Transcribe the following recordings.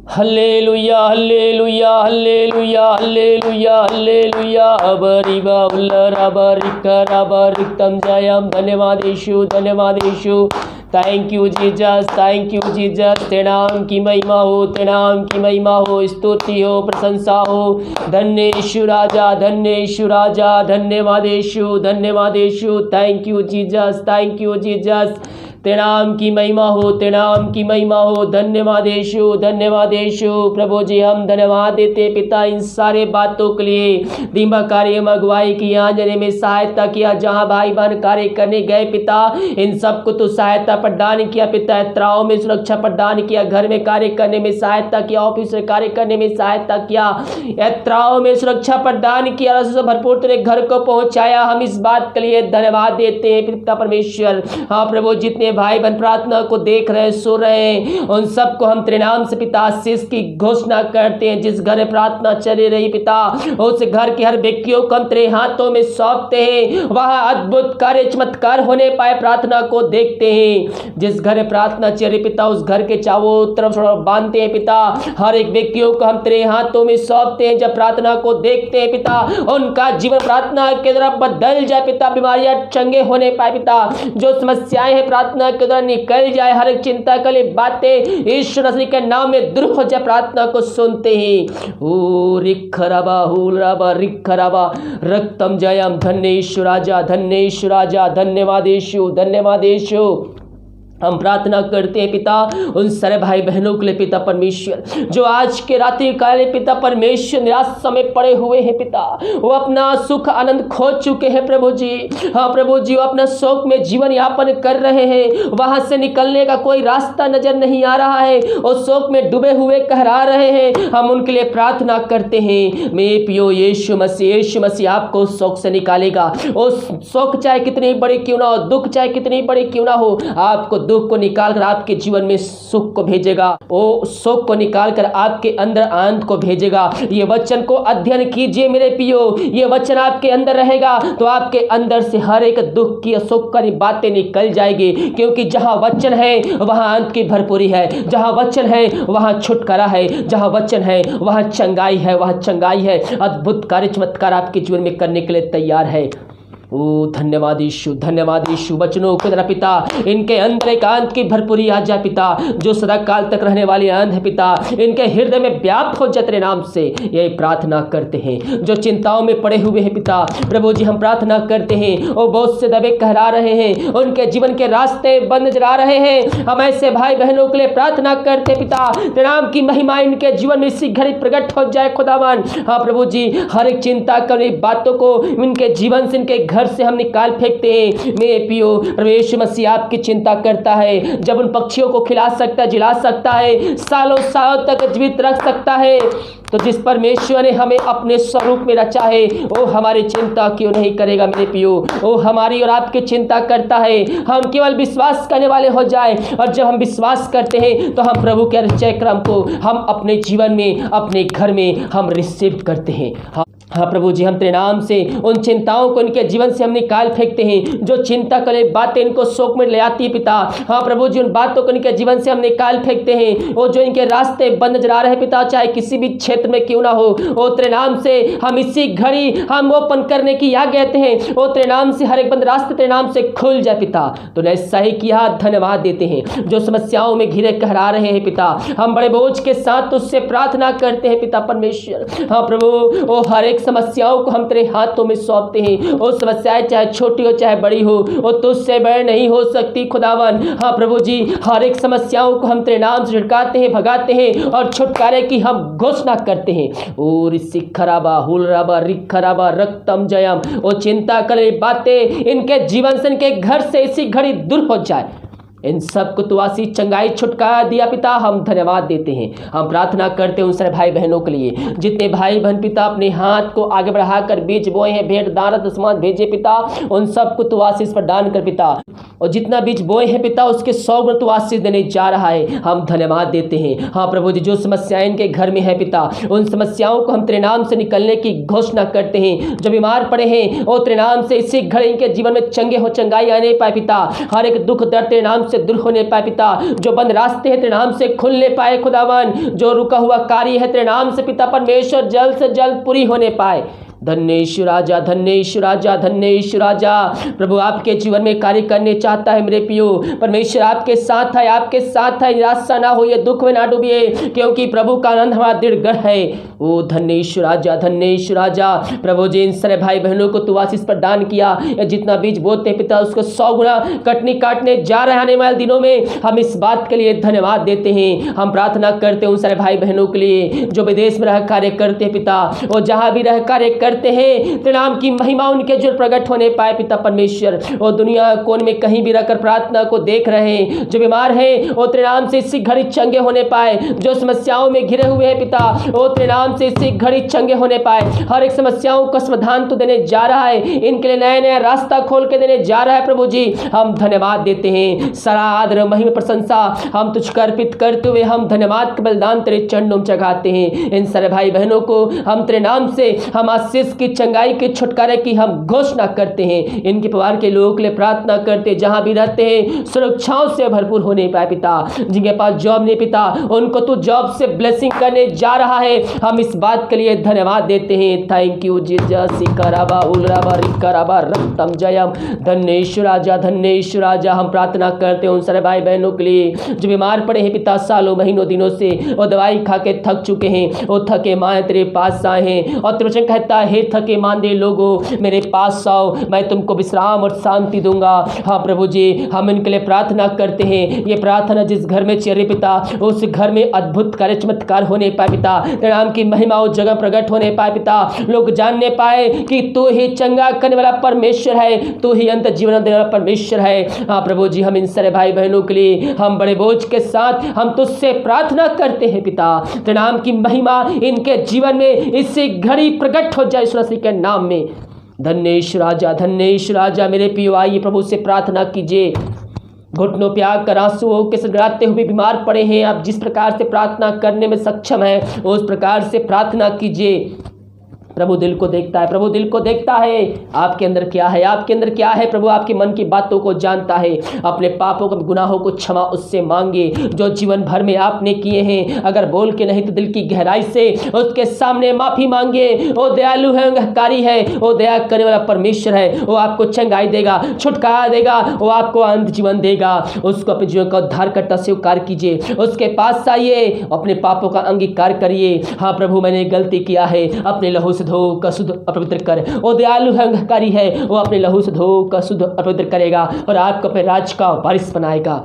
Hallelujah hallelujah hallelujah hallelujah hallelujah अबरिबा उल्लरबा रिक्करबा रिक्तम जयम। धन्यवाद यीशु, धन्यवाद यीशु। Thank you Jesus, thank you Jesus. तेरे नाम की महिमा हो, तेरे नाम की महिमा हो, स्तुति हो, प्रशंसा हो। धन्य यीशु राजा, धन्य यीशु राजा। धन्यवाद यीशु, धन्यवाद यीशु। Thank you Jesus, thank you Jesus. तेरे नाम की महिमा हो, तेरे नाम की महिमा हो। धन्यवाद यीशु, धन्यवाद यीशु। प्रभु जी हम धन्यवाद देते पिता इन सारे बातों के लिए। दिमा कार्य में अगुवाई किया, जाने में सहायता किया, जहाँ भाई बहन कार्य करने गए पिता इन सबको तो सहायता प्रदान किया पिता। यात्राओं में सुरक्षा प्रदान किया, घर में कार्य करने में सहायता किया, ऑफिस में कार्य करने में सहायता किया, यात्राओं में सुरक्षा प्रदान किया, रस से भरपूर तेरे घर को पहुंचाया। हम इस बात के लिए धन्यवाद देते हैं पिता परमेश्वर। हाँ प्रभु, जितने भाई बहन प्रार्थना को देख रहे हैं, सो रहे हैं, उन सबको हम तेरे नाम से पिता आशीष की घोषणा करते हैं। जिस घर में प्रार्थना चली रही पिता, उस घर के हर व्यक्तियों को हम तेरे हाथों में सौंपते हैं। वहां अद्भुत कार्य चमत्कार होने पाए, प्रार्थना को देखते हैं। जिस घर में प्रार्थना चल रही पिता, उस घर के चारों तरफ बांधते हैं पिता। हर एक व्यक्तियों को हम तेरे हाथों में सौंपते हैं। जब प्रार्थना को देखते हैं पिता, उनका जीवन प्रार्थना के तरफ बदल जाए पिता। बीमारियां चंगे होने पाए पिता। जो समस्याएं हैं प्रार्थना के द्वारा निकल जाए। हर एक चिंता के लिए बातें ईश्वर मसीह के नाम में दूर हो जाए। प्रार्थना को सुनते हैं। ओ रिखरबा हुलरबा रिखरबा रक्तम जयम। धन्य यीशु राजा, धन्य यीशु राजा। धन्यवाद यीशु, धन्यवाद यीशु। हम प्रार्थना करते हैं पिता उन सारे भाई बहनों के लिए पिता परमेश्वर, जो आज के रात्रि काल पिता परमेश्वर निराशा में पड़े हुए हैं पिता। वो अपना सुख आनंद खो चुके हैं प्रभु जी। हाँ प्रभु जी, वो अपना शोक में जीवन यापन कर रहे हैं। वहां से निकलने का कोई रास्ता नजर नहीं आ रहा है। वो शोक में डूबे हुए कहरा रहे हैं। हम उनके लिए प्रार्थना करते हैं। मेरे पियो यीशु मसीह, यीशु मसीह आपको शोक से निकालेगा। वो शोक चाहे कितनी बड़ी क्यों ना हो, दुख चाहे कितनी बड़ी क्यों ना हो, आपको दुख को निकालकर आपके जीवन में सुख को भेजेगा। वो सुख को निकालकर आपके अंदर आनंद को भेजेगा। ये वचन को अध्ययन कीजिए मेरे पियो। ये वचन आपके अंदर रहेगा तो आपके अंदर से हर एक दुख की सुख की बातें निकल जाएगी। क्योंकि जहां वचन है वहां आनंद की भरपूरी है। जहां वचन है वहां छुटकारा है। जहां वचन है वहां चंगाई है, वहां चंगाई है। अद्भुत कार्य चमत्कार आपके जीवन में करने के लिए तैयार है। ओ धन्यवाद यीशु, धन्यवाद यीशु। वचनों के द्वारा पिता इनके अंदर एक आनंद की भरपूरी आ जाए पिता, जो सदा काल तक रहने वाली आनंद है पिता, इनके हृदय में व्याप्त हो जाए तेरे नाम से। यही प्रार्थना करते हैं। जो चिंताओं में पड़े हुए हैं पिता, प्रभु जी हम प्रार्थना करते हैं। वो बहुत से दबे कहरा रहे हैं, उनके जीवन के रास्ते बंद नजर आ रहे हैं। हम ऐसे भाई बहनों के लिए प्रार्थना करते पिता, तेरे नाम की महिमा इनके जीवन में इसी घड़ी प्रकट हो जाए खुदावन। हाँ प्रभु जी, हर एक चिंता करने बातों को इनके जीवन से, इनके घर से हम निकाल फेंकते हैं। मेरे पियो परमेश्वर मसीह आपकी चिंता करता है। जब उन पक्षियों को खिला सकता है, जिला सकता है, सालों सालों तक जीवित रख सकता है, तो जिस परमेश्वर ने हमें अपने स्वरूप में रचा है, वो हमारी चिंता क्यों नहीं करेगा मेरे पियो। वो हमारी और आपकी चिंता करता है। हम केवल विश्वास करने वाले हो जाए, और जब हम विश्वास करते हैं तो हम प्रभु के निश्चय क्रम को हम अपने जीवन में, अपने घर में हम रिसीव करते हैं। हाँ प्रभु जी, हम तेरे नाम से उन चिंताओं को इनके जीवन से हम निकाल फेंकते हैं। जो चिंता करे बातें इनको शोक में ले आती है पिता, हाँ प्रभु जी, उन बातों को इनके जीवन से हम निकाल फेंकते हैं। वो जो इनके रास्ते बंद नजर आ रहे हैं पिता, चाहे किसी भी क्षेत्र में क्यों ना हो, वो तेरे नाम से हम इसी घड़ी हम ओपन करने की आज्ञा देते हैं। वो तेरे नाम से हर एक बंद रास्ते तेरे नाम से खुल जाए पिता। तो ऐसा ही किया, धन्यवाद देते हैं। जो समस्याओं में घिरे कहरा रहे हैं पिता, हम बड़े बोझ के साथ तुझसे प्रार्थना करते हैं पिता परमेश्वर। हाँ प्रभु, वो हर एक समस्याओं को हम तेरे हाथों में सौंपते हैं। वो समस्याएं चाहे छोटी हो चाहे बड़ी हो, वो तुझसे बड़ी नहीं हो सकती खुदावन। हाँ प्रभु जी, हर एक समस्याओं को हम तेरे नाम से झटकाते हैं, भगाते हैं, और छुटकारे की हम घोषणा करते हैं। और इसी खराबा हुलराबा रिखराबा रक्तम जयम। वो चिंता करे बातें इनके जीवन से, इनके घर से इसी घड़ी दूर हो जाए। इन सब को तो आशीष चंगाई छुटकारा दिया पिता, हम धन्यवाद देते हैं। हम प्रार्थना करते हैं उन सारे भाई बहनों के लिए, जितने भाई बहन पिता अपने हाथ को आगे बढ़ाकर बीज बोए हैं, भेंट दाना दशमांश भेजे पिता, उन सब को तो आशीष प्रदान कर पिता। और जितना बीज बोए हैं पिता, उसके 100 गुना तो आशीष देने जा रहा है। हम धन्यवाद देते हैं। हाँ प्रभु जी, जो समस्याएं इनके घर में है पिता, उन समस्याओं को हम तेरे नाम से निकलने की घोषणा करते हैं। जो बीमार पड़े हैं, वो तेरे नाम से इसी घड़ी इनके जीवन में चंगे हो, चंगाई आने पाए पिता। हर एक दुख दर्द तेरे नाम से से दूर होने पाए पिता, जो बंद रास्ते हैं तेरे नाम से खुलने पाए खुदावन, जो रुका हुआ कार्य है तेरे नाम से पिता परमेश्वर जल्द से जल्द पूरी होने पाए। धन्येश्वर राजा, धन्येश्वर राजा, धन्येश्वर राजा। प्रभु आपके जीवन में कार्य करने चाहता है मेरे पियो, परमेश्वर आपके साथ है, आपके साथ है। निराशा ना होइए, दुख में ना डूबिए, क्योंकि प्रभु का आनंद हमारा दृढ़ गढ़ है। ओ धन्येश्वर राजा, धन्येश्वर राजा। प्रभु जी इन सारे भाई बहनों को तू आशीष प्रदान किया, जितना बीज बोते पिता उसको 100 गुना कटनी काटने जा रहे आने वाले दिनों में। हम इस बात के लिए धन्यवाद देते हैं। हम प्रार्थना करते हैं उन सारे भाई बहनों के लिए जो विदेश में रह कार्य करते हैं पिता, और जहां भी रह कार्य करते हैं तेरे नाम की महिमा उनके जो प्रकट होने पाए पिता परमेश्वर। और दुनिया कोन में कहीं भी रहकर प्रार्थना को देख रहे हैं, जो बीमार है वो तेरे नाम से इसी घड़ी चंगे होने पाए, जो समस्याओं में घिरे हुए हैं पिता वो तेरे नाम से इसी घड़ी चंगे होने पाए। हर एक समस्याओं का समाधान तो देने जा रहा है, इनके लिए नया नया रास्ता खोल के देने जा रहा है। प्रभु जी हम धन्यवाद देते हैं, सारा आदर महिमा प्रशंसा हम तुझको अर्पित करते हुए हम धन्यवाद का बलिदान तेरे चरणों में चढ़ाते हैं। इन सारे भाई बहनों को हम तेरे नाम से हम आशीष की, चंगाई के, छुटकारे की हम घोषणा करते हैं। इनके परिवार के लोगों के लिए प्रार्थना करते, जहां भी रहते हैं सुरक्षाओं से भरपूर होने पाए पिता। जिनके पास जॉब नहीं पिता उनको तू जॉब से ब्लेसिंग करने जा रहा है, हम इस बात के लिए धन्यवाद देते हैं। Thank you Jesus. कराबा उलराबा रिकराबा रक्तम जयम। धन्येश्वर राजा, धन्येश्वर राजा। हम प्रार्थना करते हैं उन सारे भाई बहनों के लिए जो बीमार पड़े हैं पिता, सालों महीनों दिनों से वो दवाई खा के थक चुके हैं, वो थके माए तेरे पास आए हैं। और तेरे वचन कहता है थके मांदे लोगों मेरे पास आओ, मैं तुमको विश्राम और शांति दूंगा। हाँ प्रभु जी हम इनके लिए प्रार्थना करते हैं। ये प्रार्थना जिस घर में चल रही पिता उस घर में अद्भुत कार्य चमत्कार होने पाए पिता, तेरे नाम की महिमा उस जगह प्रकट होने पाए पिता। लोग जानने पाए कि तू ही चंगा करने वाला परमेश्वर है, तू ही अंत जीवन देने वाला परमेश्वर है। हाँ प्रभु जी हम इन सारे भाई बहनों के लिए हम बड़े बोझ के साथ हम तुझसे प्रार्थना करते हैं पिता, तेरे नाम की महिमा इनके जीवन में इसी घड़ी प्रकट हो जाए यीशु मसीह के नाम में। धन्येश्वर राजा, धन्येश्वर राजा। मेरे पियो आइए प्रभु से प्रार्थना कीजिए, घुटनों पे आकर आंसुओं के सड़गड़ाते हुए बीमार पड़े हैं, आप जिस प्रकार से प्रार्थना करने में सक्षम है उस प्रकार से प्रार्थना कीजिए। प्रभु दिल को देखता है, प्रभु दिल को देखता है, आपके अंदर क्या है, आपके अंदर क्या है। प्रभु आपके मन की बातों को जानता है। अपने पापों को, गुनाहों को क्षमा उससे मांगे जो जीवन भर में आपने किए हैं। अगर बोल के नहीं तो दिल की गहराई से उसके सामने माफी मांगे। वो दयालु है, अंगकारी है, वो दया करने वाला परमेश्वर है। वो आपको चंगाई देगा, छुटकारा देगा, वो आपको अनंत जीवन देगा। उसको अपने जीवन का उद्धार करता स्वीकार कीजिए, उसके पास आइए, अपने पापों का अंगीकार करिए। हाँ प्रभु मैंने गलती किया है, अपने लहू से धो का शुद्ध अपवित्र कर। वो दयालु है, अंगकारी है, वो अपने लहू से धो का शुद्ध अपवित्र करेगा और आपको अपने राज का वारिस बनाएगा।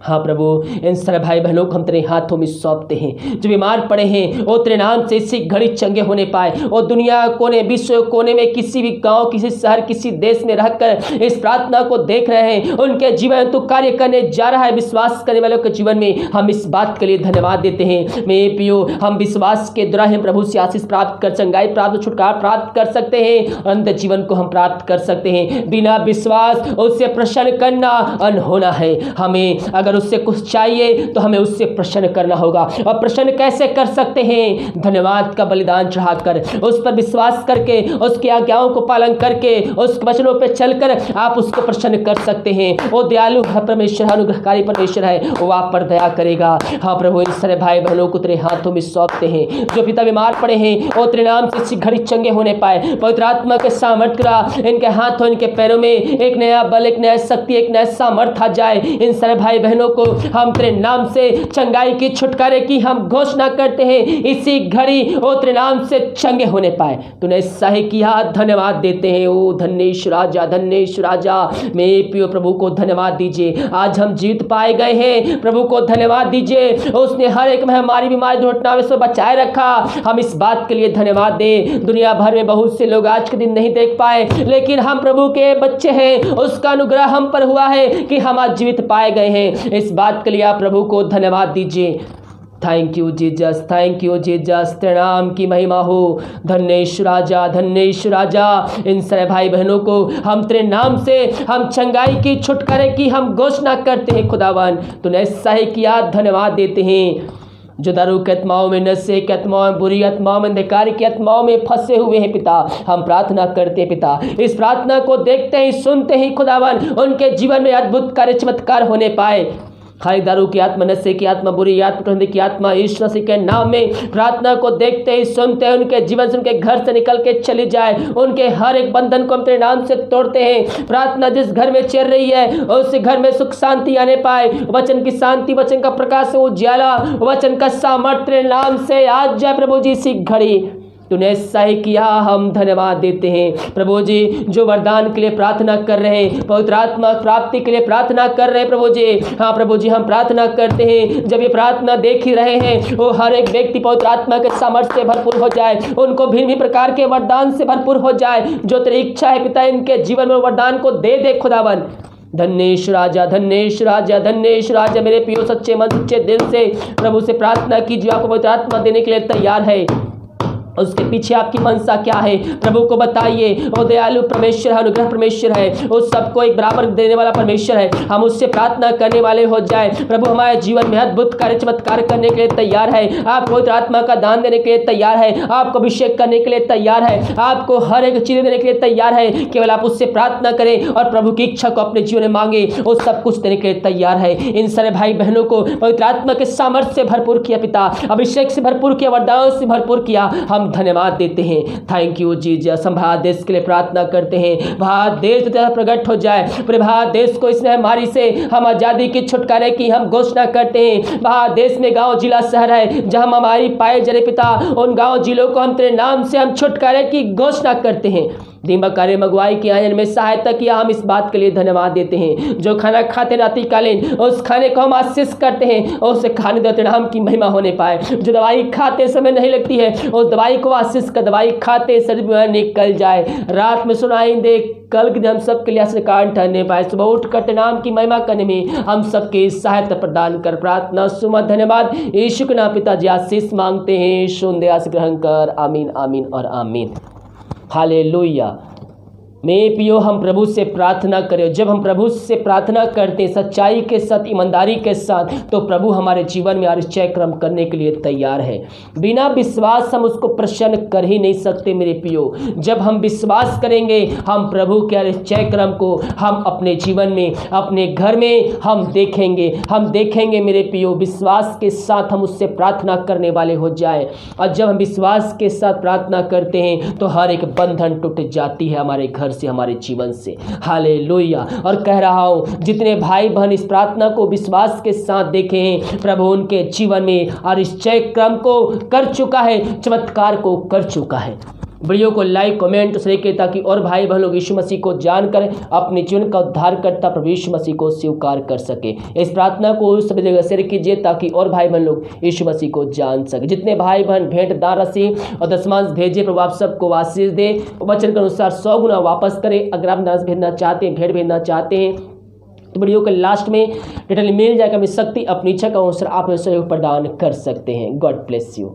हाँ प्रभु इन सारे भाई बहनों को हम तेरे हाथों में सौंपते हैं, जो बीमार पड़े हैं वो तेरे नाम से इसी घड़ी चंगे होने पाए। और दुनिया कोने, विश्व कोने में किसी भी गांव, किसी शहर, किसी देश में रहकर इस प्रार्थना को देख रहे हैं, उनके जीवन तो कार्य करने जा रहा है। विश्वास करने वालों के जीवन में हम इस बात के लिए धन्यवाद देते हैं। मेरे पियो हम विश्वास के द्वारा हम प्रभु से आशीष प्राप्त कर, चंगाई प्राप्त, छुटकारा प्राप्त कर सकते हैं, अनंत जीवन को हम प्राप्त कर सकते हैं। बिना विश्वास उससे प्रसन्न करना अनहोना है। हमें अगर उससे कुछ चाहिए तो हमें उससे प्रसन्न करना होगा। और प्रसन्न कैसे कर सकते हैं? धन्यवाद का बलिदान चढ़ाकर, उस पर विश्वास करके, उसकी आज्ञाओं को पालन करके, उसके वचनों पर चलकर आप उसको प्रसन्न कर सकते हैं। वो दयालु है परमेश्वर, अनुग्रहकारी परमेश्वर है, वो आप पर दया करेगा। हाँ प्रभु इन सारे भाई बहनों को तेरे हाथों में सौंपते हैं। जो पिता बीमार पड़े हैं वो तेरे नाम से इसी घड़ी चंगे होने पाए। पवित्र आत्मा के सामर्थ्य का इनके हाथों, इनके पैरों में एक नया बल, एक नया शक्ति, एक नया सामर्थ्य आ जाए। इन सारे भाई बहनों को हम तेरे नाम से चंगाई की, छुटकारे की हम घोषणा करते हैं। इसी घड़ी वो तेरे नाम से चंगे होने पाए। तूने सही किया, धन्यवाद देते हैं। ओ धन्येश्वर राजा, धन्येश्वर राजा। मेरे प्रिय प्रभु को धन्यवाद दीजिए। आज हम जीत पाए गए हैं, प्रभु को धन्यवाद दीजिए। उसने हर एक महामारी, बीमारी, दुर्घटना में से बचाए रखा। हम इस बात के लिए धन्यवाद दें। दुनिया भर में बहुत से लोग आज के दिन नहीं देख पाए, लेकिन हम प्रभु के बच्चे हैं। उसका अनुग्रह हम पर हुआ है कि हम आज जीवित पाए गए हैं। इस बात के लिए आप प्रभु को धन्यवाद दीजिए। Thank you Jesus, thank you Jesus. तेरे नाम की महिमा हो। धन्येश्वर राजा, धन्येश्वर राजा। इन सारे भाई बहनों को हम तेरे नाम से हम चंगाई की, छुटकारे की हम घोषणा करते हैं। खुदावन तूने सही किया, धन्यवाद देते हैं। जो दारू की आत्माओं में, नशे की आत्माओं में, बुरी आत्माओं में, अंधकार की आत्माओं में फंसे हुए हैं पिता, हम प्रार्थना करते हैं पिता, इस प्रार्थना को देखते ही सुनते ही खुदावन उनके जीवन में अद्भुत कार्य चमत्कार होने पाए। खाली दारू की आत्मा, नशे की आत्मा, बुरी आत्मा की आत्मा, यीशु मसीह के नाम में प्रार्थना को देखते ही सुनते हैं उनके जीवन से, उनके घर से निकल के चली जाए। उनके हर एक बंधन को हम तेरे नाम से तोड़ते हैं। प्रार्थना जिस घर में चल रही है उस घर में सुख शांति आने पाए। वचन की शांति, वचन का प्रकाश, उजाला, वचन का सामर्थ्य तेरे नाम से आज जाए प्रभु जी। इसी घड़ी तूने ऐसा ही किया, हम धन्यवाद देते हैं प्रभु जी। जो वरदान के लिए प्रार्थना कर रहे हैं, पवित्र आत्मा प्राप्ति के लिए प्रार्थना कर रहे हैं प्रभु जी, हाँ प्रभु जी हम प्रार्थना करते हैं जब ये प्रार्थना देख ही रहे हैं वो हर एक व्यक्ति पवित्र आत्मा के सामर्थ्य से भरपूर हो जाए, उनको भिन्न भिन्न प्रकार के वरदान से भरपूर हो जाए। जो तेरी इच्छा है पिता इनके जीवन में वरदान को दे दे खुदावन। धन्येश राजा, धन्येश राजा, धन्येश राजा। मेरे प्रियो सच्चे मन सच्चे दिल से प्रभु से प्रार्थना कीजिए, आपको पवित्र आत्मा देने के लिए तैयार है। उसके पीछे आपकी मनसा क्या है प्रभु को बताइए। वो दयालु परमेश्वर है, अनुग्रह परमेश्वर है, वो सबको एक बराबर देने वाला परमेश्वर है। हम उससे प्रार्थना करने वाले हो जाए। प्रभु हमारे जीवन में अद्भुत कार्य चमत्कार करने के लिए तैयार है। आप पवित्र आत्मा का दान देने के लिए तैयार है, आपको अभिषेक करने के लिए तैयार है, आपको हर एक चीज देने के लिए तैयार है। केवल आप उससे प्रार्थना करें और प्रभु की इच्छा को अपने जीवन में मांगे, वो सब कुछ देने के लिए तैयार है। इन सारे भाई बहनों को पवित्र आत्मा के सामर्थ्य से भरपूर किया पिता, अभिषेक से भरपूर किया, वरदानों से भरपूर किया। हम धन्यवाद देते हैं। Thank you Jesus. हम भारत देश के लिए प्रार्थना करते हैं, भारत देश प्रकट हो जाए। पूरे भारत देश को इस महामारी से हम आजादी की छुटकारे की हम घोषणा करते हैं। भारत देश में गांव जिला शहर है जहां महामारी पाए जरे पिता, उन गांव जिलों को हम तेरे नाम से हम छुटकारे की घोषणा करते हैं। दीमक कार्य मगवाई के आयन में सहायता किया, हम इस बात के लिए धन्यवाद देते हैं। जो खाना खाते रात्रि कालीन उस खाने को हम आशीष करते हैं और उसे खाने देते नाम की महिमा होने पाए। जो दवाई खाते समय नहीं लगती है उस दवाई को आशीष का दवाई खाते शरीर में निकल जाए। रात में सुनाई दे, कल के दिन हम सबके लिए कारण ठहरने पाए। सुबह उठ करते नाम की महिमा करने में हम सबके सहायता प्रदान कर प्रार्थना सुमत धन्यवाद यीशु के नाम पिताजी आशीष मांगते हैं। सुन आशीष ग्रहण कर। आमीन आमीन और आमीन। हालेलुया। मेरे प्रियो हम प्रभु से प्रार्थना करें। जब हम प्रभु से प्रार्थना करते हैं सच्चाई के साथ, ईमानदारी के साथ, तो प्रभु हमारे जीवन में आश्चर्य कर्म करने के लिए तैयार है। बिना विश्वास हम उसको प्रसन्न कर ही नहीं सकते मेरे प्रियो। जब हम विश्वास करेंगे हम प्रभु के आश्चर्य कर्म को हम अपने जीवन में, अपने घर में हम देखेंगे मेरे प्रियो। विश्वास के साथ हम उससे प्रार्थना करने वाले हो जाए। और जब हम विश्वास के साथ प्रार्थना करते हैं तो हर एक बंधन टूट जाती है हमारे घर से, हमारे जीवन से। हालेलुया। और कह रहा हूं जितने भाई बहन इस प्रार्थना को विश्वास के साथ देखे हैं प्रभु उनके जीवन में आश्चर्य क्रम को कर चुका है, चमत्कार को कर चुका है। वीडियो को लाइक कमेंट शेयर करें ताकि और भाई बहन लोग यीशु मसीह को जानकर अपने जीवन का उद्धार करता प्रभु यीशु मसीह को स्वीकार कर सके। इस प्रार्थना को सभी जगह शेयर कीजिए ताकि और भाई बहन लोग यीशु मसीह को जान सके। जितने भाई बहन भेंट दान राशि और दशमांश भेजे प्रभु आप सबको आशीष दे, वचन के अनुसार 100 गुना वापस करें। अगर आप दान भेजना चाहते हैं, भेंट भेजना चाहते हैं तो वीडियो के लास्ट में डिटेल मिल जाएगा। अपनी शक्ति अपनी इच्छा का अनुसार आप सहयोग प्रदान कर सकते हैं। God bless you.